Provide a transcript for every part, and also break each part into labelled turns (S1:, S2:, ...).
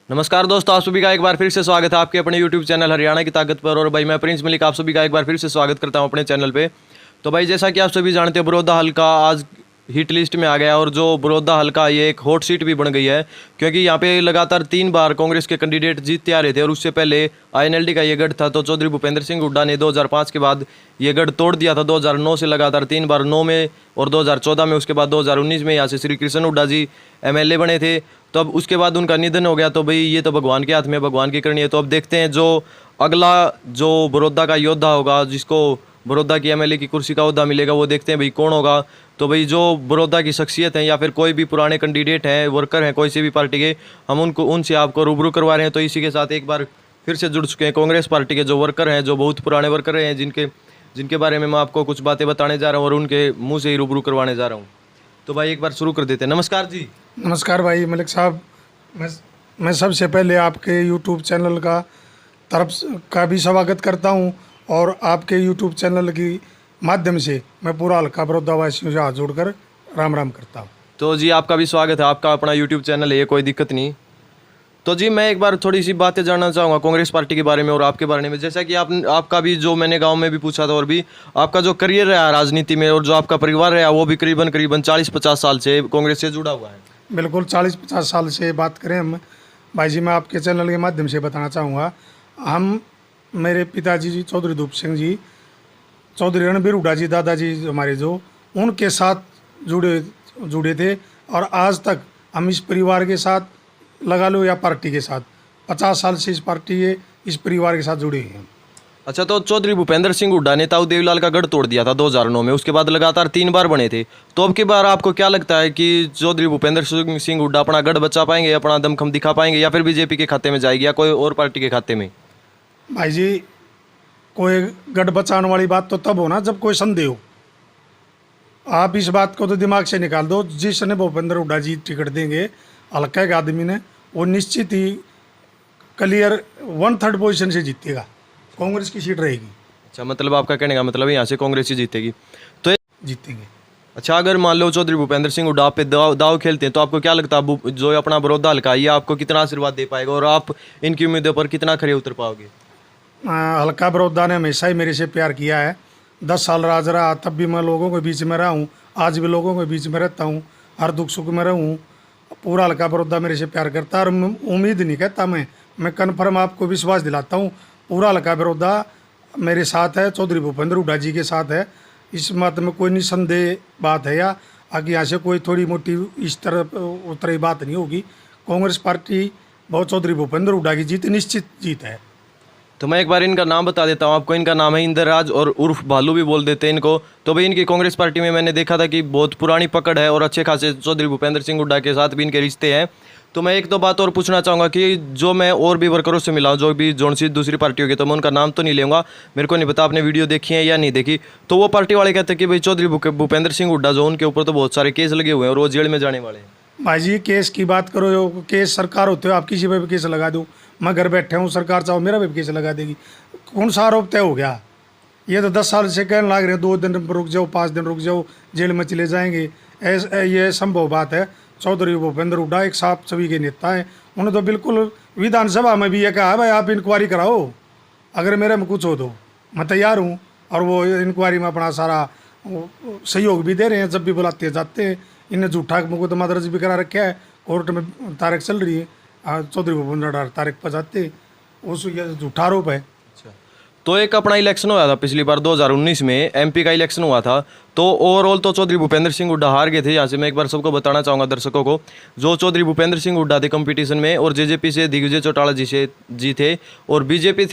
S1: नमस्कार दोस्तों, आप सभी का एक बार फिर से स्वागत है आपके अपने YouTube चैनल हरियाणा की ताकत पर। और भाई मैं प्रिंस मलिक आप सभी का एक बार फिर से स्वागत करता हूं अपने चैनल पे। तो भाई जैसा कि आप सभी जानते हैं, बड़ौदा हल्का आज हिट लिस्ट में आ गया और जो बड़ौदा हल्का ये एक हॉट सीट भी बन गई है, क्योंकि यहाँ पे लगातार 3 बार कांग्रेस के कैंडिडेट जीतते आ रहे थे। और उससे पहले INLD का ये गढ़ था, तो चौधरी भूपेंद्र सिंह हुड्डा ने 2005 के बाद ये गढ़ तोड़ दिया था। 2009 से लगातार 3 बार 9 में और 2014 में, उसके बाद 2019 में यहाँ से श्री कृष्ण हुड्डा जी MLA बने थे। तो अब उसके बाद उनका निधन हो गया। तो भाई ये तो भगवान के हाथ में, भगवान की करनी है। तो अब देखते हैं जो अगला जो बड़ौदा का योद्धा होगा, जिसको बड़ौदा की MLA की कुर्सी का ओहदा मिलेगा, वो देखते हैं भाई कौन होगा। तो भाई जो बड़ौदा की शख्सियत है या फिर कोई भी पुराने कैंडिडेट हैं, वर्कर हैं कोई सी भी पार्टी के, हम उनसे आपको रूबरू करवा रहे हैं। तो इसी के साथ एक बार फिर से जुड़ चुके हैं कांग्रेस पार्टी के जो वर्कर हैं, जो बहुत पुराने वर्कर हैं, जिनके बारे में मैं आपको कुछ बातें बताने जा रहा हूँ और उनके मुँह से ही रूबरू करवाने जा रहा हूँ। तो भाई एक बार शुरू कर देते हैं। नमस्कार जी।
S2: नमस्कार भाई मलिक साहब। मैं सबसे पहले आपके YouTube चैनल का भी स्वागत करता हूं और आपके YouTube चैनल की माध्यम से मैं पूरा हल्का बड़ौदा वासियों से हाथ जोड़कर राम राम करता हूं।
S1: तो जी आपका भी स्वागत है, आपका अपना YouTube चैनल है, कोई दिक्कत नहीं। तो जी मैं एक बार थोड़ी सी बातें जानना चाहूँगा कांग्रेस पार्टी के बारे में और आपके बारे में। जैसा कि आपका भी, जो मैंने गांव में भी पूछा था, और भी आपका जो करियर रहा राजनीति में और जो आपका परिवार रहा, वो भी करीबन 40-50 साल से कांग्रेस से जुड़ा हुआ है।
S2: बिल्कुल 40-50 साल से बात करें हम भाई जी, मैं आपके चैनल के माध्यम से बताना चाहूँगा। मेरे पिताजी जी चौधरी धूप सिंह जी, चौधरी रणबीर हुड्डा जी, दादाजी हमारे जो उनके साथ जुड़े थे। और आज तक हम इस परिवार के साथ लगा लो या पार्टी के साथ 50 साल से इस परिवार के साथ जुड़े हैं।
S1: अच्छा, तो चौधरी भूपेंद्र सिंह हुड्डा ने ताऊ देवीलाल का गढ़ तोड़ दिया था 2009 में, उसके बाद लगातार 3 बार बने थे। तो अब की बार आपको क्या लगता है कि चौधरी भूपेंद्र सिंह हुड्डा अपना गढ़ बचा पाएंगे, अपना दमखम दिखा पाएंगे, या फिर बीजेपी के खाते में जाएगी या कोई और पार्टी के खाते में?
S2: भाई जी, कोई गढ़ बचाने वाली बात तो तब हो ना जब कोई संदेह हो। आप इस बात को तो दिमाग से निकाल दो, जिसने भूपेंद्र हुड्डा जी टिकट देंगे हल्का के आदमी ने, वो निश्चित ही क्लियर 1/3 पोजीशन से जीतेगा, कांग्रेस की सीट रहेगी।
S1: अच्छा, मतलब आपका कहने का मतलब यहाँ से कांग्रेस ही जीतेगी। तो
S2: जीतेंगे।
S1: अच्छा, अगर मान लो चौधरी भूपेंद्र सिंह हुड्डा आप पे दाव खेलते हैं, तो आपको क्या लगता है जो अपना बड़ौदा हल्का ये आपको कितना आशीर्वाद दे पाएगा और आप इनकी उम्मीदों पर कितना खरे उतर पाओगे?
S2: हल्का बड़ौदा ने हमेशा ही मेरे से प्यार किया है। 10 साल राज रहा, तब भी मैं लोगों के बीच में रहा हूँ, आज भी लोगों के बीच में रहता हूँ, हर दुख सुख में रहूँ। पूरा हल्का बड़ौदा मेरे से प्यार करता है और उम्मीद नहीं कहता, मैं कन्फर्म आपको विश्वास दिलाता हूँ, पूरा हल्का बड़ौदा मेरे साथ है, चौधरी भूपेंद्र हुड्डा जी के साथ है। इस बात में कोई निसंदेह बात है, या आगे यहाँ से कोई थोड़ी मोटी इस तरह उतरी बात नहीं होगी। कांग्रेस पार्टी बहुत चौधरी भूपेंद्र हुड्डा की जीत निश्चित जीत है।
S1: तो मैं एक बार इनका नाम बता देता हूँ आपको। इनका नाम है इंदर राज, और उर्फ भालू भी बोल देते हैं इनको। तो भाई इनकी कांग्रेस पार्टी में मैंने देखा था कि बहुत पुरानी पकड़ है और अच्छे खासे चौधरी भूपेंद्र सिंह हुड्डा के साथ भी इनके रिश्ते हैं। तो मैं एक दो बात और पूछना चाहूँगा कि जो मैं और भी वर्करों से मिला हूँ, जो भी जोन सी दूसरी पार्टी होगी, तो मैं उनका नाम तो नहीं लूँगा, मेरे को नहीं पता आपने वीडियो देखी है या नहीं देखी। तो वो पार्टी वाले कहते हैं कि भाई चौधरी भूपेंद्र सिंह हुड्डा जो, उनके ऊपर तो बहुत सारे केस लगे हुए हैं और वो जेल में जाने वाले हैं।
S2: भाई जी, केस की बात करो, केस सरकार होते हो, आप किसी पे भी केस लगा दो। मैं घर बैठे हूँ, सरकार चाहो मेरा भी केस लगा देगी। कौन सा आरोप तय हो गया? ये तो 10 साल से कहने लग रहे हैं 2 दिन रुक जाओ, 5 दिन रुक जाओ, जेल में चले जाएंगे। ये संभव बात है? चौधरी भूपेंद्र हुड्डा एक साफ छवि के नेता हैं। उन्होंने तो बिल्कुल विधानसभा में भी ये कहा, भाई आप इंक्वायरी कराओ, अगर मेरे में कुछ हो तो मैं तैयार हूँ। और वो इंक्वायरी में अपना सारा सहयोग भी दे रहे हैं, जब भी बुलाते जाते हैं। इन्हें झूठा मुकदमा दर्ज भी करा रखा है, कोर्ट में तारीख चल रही है, चौधरी भूपेंद्र तारीख पर जाते, उस ये झूठा आरोप है।
S1: तो एक अपना इलेक्शन हुआ था पिछली बार 2019 में, MP का इलेक्शन हुआ था। तो ओवरऑल तो चौधरी भूपेंद्र सिंह हुड्डा हार गए थे। यहाँ से मैं एक बार सबको बताना चाहूँगा दर्शकों को, जो चौधरी भूपेंद्र सिंह हुड्डा थे कंपटीशन में, और JJP से दिग्विजय चौटाला जी थे, और BJP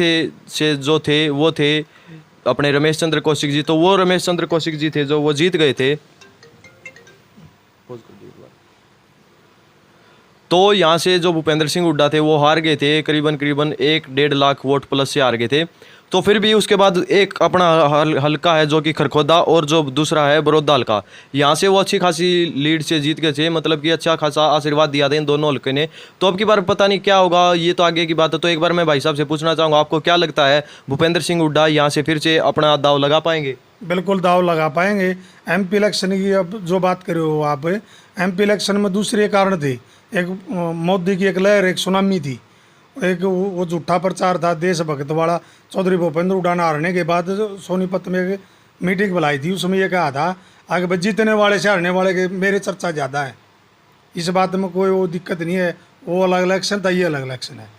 S1: से जो थे वो थे अपने रमेश चंद्र कौशिक जी। तो वो रमेश चंद्र कौशिक जी थे जो वो जीत गए थे। तो यहाँ से जो भूपेंद्र सिंह हुड्डा थे वो हार गए थे, करीबन 1-1.5 लाख वोट प्लस से हार गए थे। तो फिर भी उसके बाद एक अपना हल्का है जो कि खरखोदा, और जो दूसरा है बड़ौदा हल्का, यहाँ से वो अच्छी खासी लीड से जीत गए थे। मतलब कि अच्छा खासा आशीर्वाद दिया था इन दोनों हल्के ने। तो अब की बार पता नहीं क्या होगा, ये तो आगे की बात है। तो एक बार मैं भाई साहब से पूछना चाहूँगा, आपको क्या लगता है भूपेंद्र सिंह हुड्डा यहाँ से फिर से अपना दाव लगा पाएंगे?
S2: बिल्कुल दाव लगा पाएंगे। MP इलेक्शन की अब जो बात कर रहे हो आप, MP इलेक्शन में दूसरे कारण थे। एक मोदी की एक लहर, एक सुनामी थी, एक वो झूठा प्रचार था देशभक्त वाला। चौधरी भूपेंद्र हुड्डा हारने के बाद सोनीपत में एक मीटिंग बुलाई थी, उसमें ये कहा था आगे भाई जीतने वाले से हारने वाले के मेरे चर्चा ज़्यादा है। इस बात में कोई वो दिक्कत नहीं है, वो अलग इलेक्शन था, ये अलग इलेक्शन है।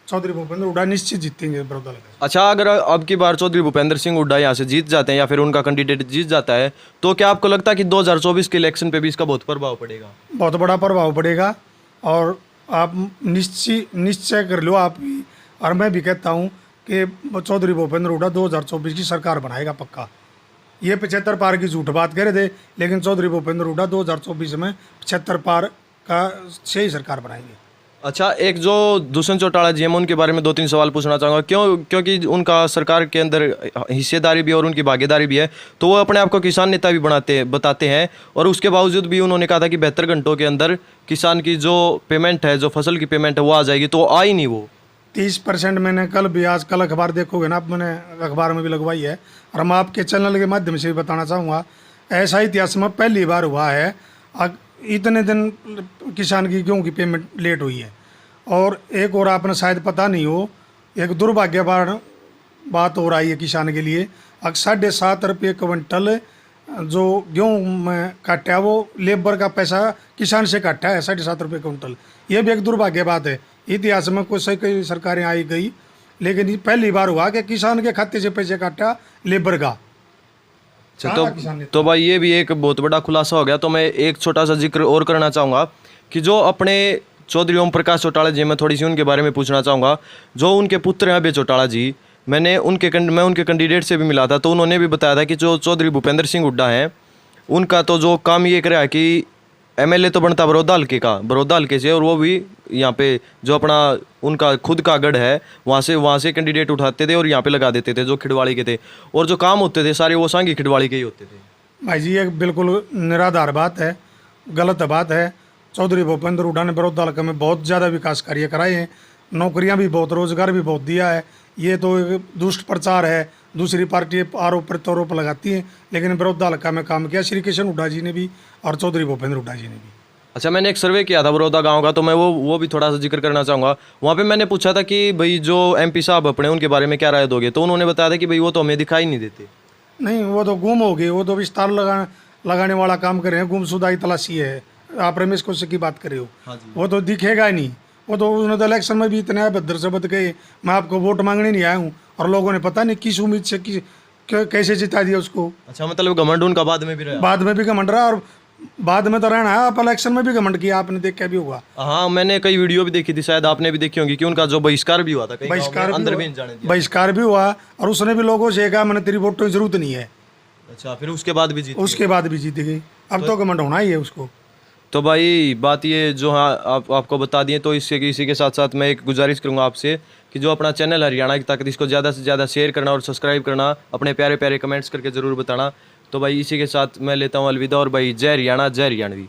S2: चौधरी भूपेंद्र हुड्डा निश्चित जीतेंगे बड़ौदा।
S1: अच्छा, अगर अब की बार चौधरी भूपेंद्र सिंह हुड्डा यहाँ से जीत जाते हैं या फिर उनका कैंडिडेट जीत जाता है, तो क्या आपको लगता है कि 2024 के इलेक्शन पे भी इसका बहुत प्रभाव पड़ेगा?
S2: बहुत बड़ा प्रभाव पड़ेगा, और आप निश्चय कर लो आप भी, और मैं भी कहता हूँ कि चौधरी भूपेंद्र हुड्डा 2024 की सरकार बनाएगा पक्का। ये 75 पार की झूठ बात कह रहे थे, लेकिन चौधरी भूपेंद्र हुड्डा 2024 में 75 पार का से ही सरकार बनाएंगे।
S1: अच्छा, एक जो दुष्यंत चौटाला जी हैं, मैं उनके बारे में 2-3 सवाल पूछना चाहूँगा। क्योंकि उनका सरकार के अंदर हिस्सेदारी भी है और उनकी भागीदारी भी है, तो वो अपने आप को किसान नेता भी बताते हैं, और उसके बावजूद भी उन्होंने कहा था कि 72 घंटों के अंदर किसान की जो पेमेंट है, जो फसल की पेमेंट है, वो आ जाएगी, तो आई नहीं वो।
S2: 30% मैंने कल अखबार देखोगे ना आप, मैंने अखबार में भी लगवाई है, और हम आपके चैनल के माध्यम से भी बताना चाहूँगा, ऐसा इतिहास में पहली बार हुआ है इतने दिन किसान की गेहूँ की पेमेंट लेट हुई है। और एक और आपने शायद पता नहीं हो, एक दुर्भाग्यपूर्ण बात हो रही है किसान के लिए, अब 7.5 रुपये क्विंटल जो गेहूँ में काटा है वो लेबर का पैसा किसान से काटा है 7.5 रुपये क्विंटल। ये भी एक दुर्भाग्य बात है। इतिहास में कई सरकारें आई गई, लेकिन ये पहली बार हुआ कि किसान के खाते से पैसे काटा लेबर का।
S1: अच्छा, तो भाई ये भी एक बहुत बड़ा खुलासा हो गया। तो मैं एक छोटा सा जिक्र और करना चाहूँगा कि जो अपने चौधरी ओम प्रकाश चौटाला जी, मैं थोड़ी सी उनके बारे में पूछना चाहूँगा। जो उनके पुत्र हैं अभय चौटाला जी, मैं उनके कैंडिडेट से भी मिला था, तो उन्होंने भी बताया था कि जो चौधरी भूपेंद्र सिंह हुड्डा हैं, उनका तो जो काम ये कर रहा है कि एमएलए तो बनता बड़ौदा हल्के से, और वो भी यहाँ पे जो अपना उनका खुद का गढ़ है वहाँ से कैंडिडेट उठाते थे और यहाँ पे लगा देते थे जो खिड़वाड़ी के थे, और जो काम होते थे सारे वो सांगी खिड़वाड़ी के ही होते थे।
S2: भाई जी, ये बिल्कुल निराधार बात है, गलत बात है। चौधरी भूपेंद्र हुड्डा ने बड़ौदा हल्के में बहुत ज़्यादा विकास कार्य कराए हैं, नौकरियां भी बहुत, रोजगार भी बहुत दिया है। ये तो एक दुष्ट प्रचार है, दूसरी पार्टी आरोप प्रत्यारोप लगाती है, लेकिन बड़ौदा हल्का में काम किया श्री किशन हुड्डा जी ने भी और चौधरी भूपेंद्र हुड्डा जी ने भी।
S1: अच्छा, मैंने एक सर्वे किया था बड़ौदा गांव का, तो मैं वो भी थोड़ा सा जिक्र करना चाहूँगा। वहाँ पे मैंने पूछा था कि भाई जो एमपी साहब अपने उनके बारे में क्या राय दोगे, तो उन्होंने बताया था कि भाई वो तो हमें दिखाई नहीं देते।
S2: नहीं, वो तो गुम हो गए, वो तो विस्तार लगाने वाला काम कर रहे हैं, गुमशुदा की तलाशी है। आप रमेश कौशिक की बात कर रहे हो,
S1: हाँ जी।
S2: वो तो दिखेगा ही नहीं। वो तो उसने तो इलेक्शन में भी इतने भद्र से बद गए, मैं आपको वोट मांगने नहीं आया हूँ, और लोगों ने पता नहीं किस उम्मीद से कैसे जिता दिया उसको।
S1: अच्छा, मतलब घमंड उनका बाद में भी रहा?
S2: बाद में भी घमंड रहा, और बाद में तो रहना है। आप इलेक्शन में भी घमंड किया, आपने देखा भी होगा।
S1: हाँ, मैंने कई वीडियो भी देखी थी, शायद आपने भी देखी होंगी, कि उनका जो बहिष्कार भी हुआ था,
S2: बहिष्कार भी हुआ, और उसने भी लोगों से कहा मैंने तेरी वोटों की जरूरत नहीं है।
S1: अच्छा, फिर उसके बाद भी
S2: जीत गई। अब तो घमंड होना ही है उसको।
S1: तो भाई बात ये जो हाँ आपको बता दिए, तो इसी के साथ साथ मैं एक गुजारिश करूंगा आपसे कि जो अपना चैनल हरियाणा की ताकत, इसको ज़्यादा से ज़्यादा शेयर करना और सब्सक्राइब करना, अपने प्यारे प्यारे कमेंट्स करके ज़रूर बताना। तो भाई इसी के साथ मैं लेता हूँ अलविदा, और भाई जय हरियाणा, जय हरियाणवी।